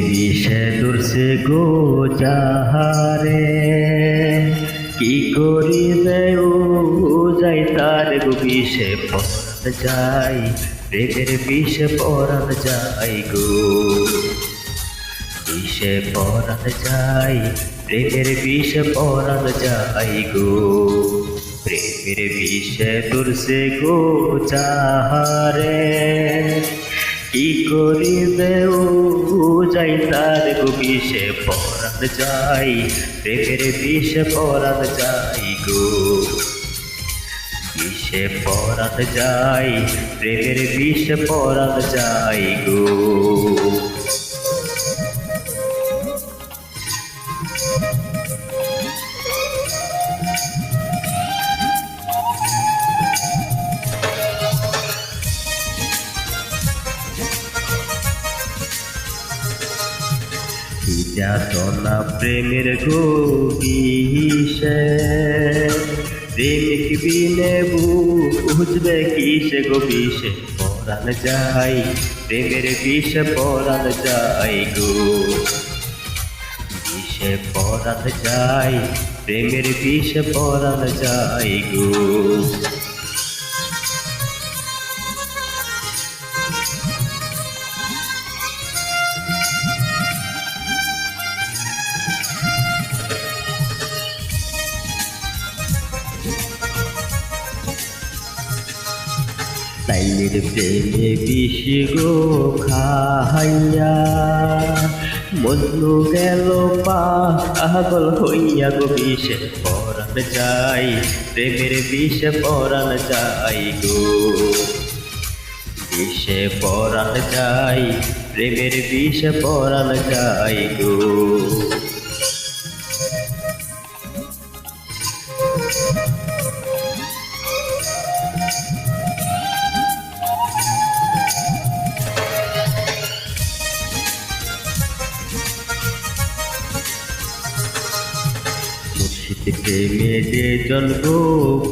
বিষে দূরছে গো যাহারে কি করিবে ও যাই তার গো বিষে পরাণ যাই প্রেমের বিষে পরাণ যাই গো বিষে পরাণ যাই প্রেমের বিষে পরাণ যাই গো প্রেমের বিষে দূরছে গো যাহারে কি করিবে ও যাই তার গো বিষে পরাণ যাই প্রেমের বিষে পরাণ যাই গো বিষে পরাণ যাই প্রেমের বিষে পরাণ যাই গো যাতনা প্রেমের গো বিষে প্রেমিক বিনে বুঝবে কিসে গো বিষে পরাণ যাই প্রেমের বিষে পরাণ যাই গো বিষে পরাণ যাই প্রেমের বিষে পরাণ যাই গো তাইলের প্রেমে বিষ গো খাইয়া মজনু গেল পাগল হইয়া গো বিষে পরাণ যাই প্রেমের বিষে পরাণ যাই গো বিষে পরাণ যাই প্রেমের বিষে পরাণ যাই গো প্রেমে যে জন গো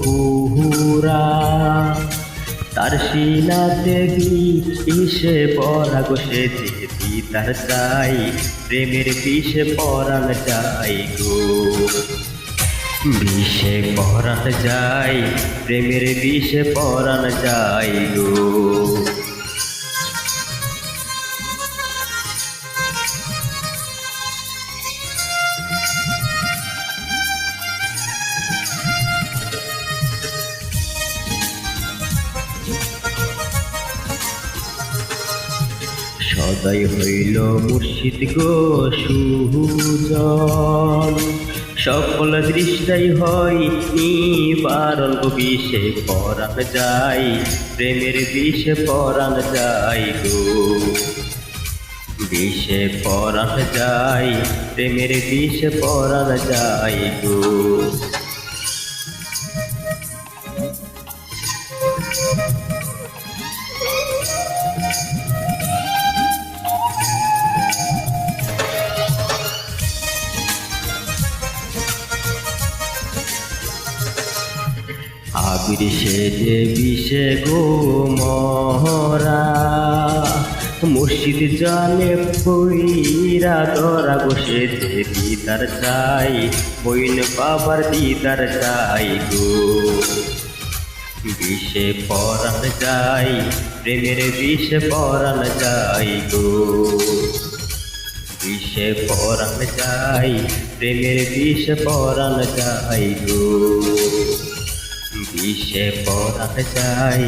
পুরা তার শিলাতে বিষে পরা গো সে যে তার চাই প্রেমের বিষে পরাণ যাই গো বিষে পরাণ যাই প্রেমের বিষে পরাণ যাই গো সদয় হইল মুর্শিদ গো সুজন সকল দৃষ্টাই হয় নিবারণ গো বিষে পরাণ যাই প্রেমের বিষে পরাণ যাই গো বিষে পরাণ যাই প্রেমের বিষে পরাণ যাই গো আবির সে যে বিষে গো মহরা মুর্শিদ জানে পইরা ধরা গো সে যে দিদার চাই বইন বাবার দিদার চাই গো বিষে পরাণ যাই প্রেমের বিষে পরাণ যাই গো বিষে পরাণ যাই প্রেমের বিষে পরাণ যাই গো বিষে পরাণ যাই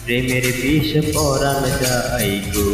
প্রেমের বিষে পরাণ যাই গো।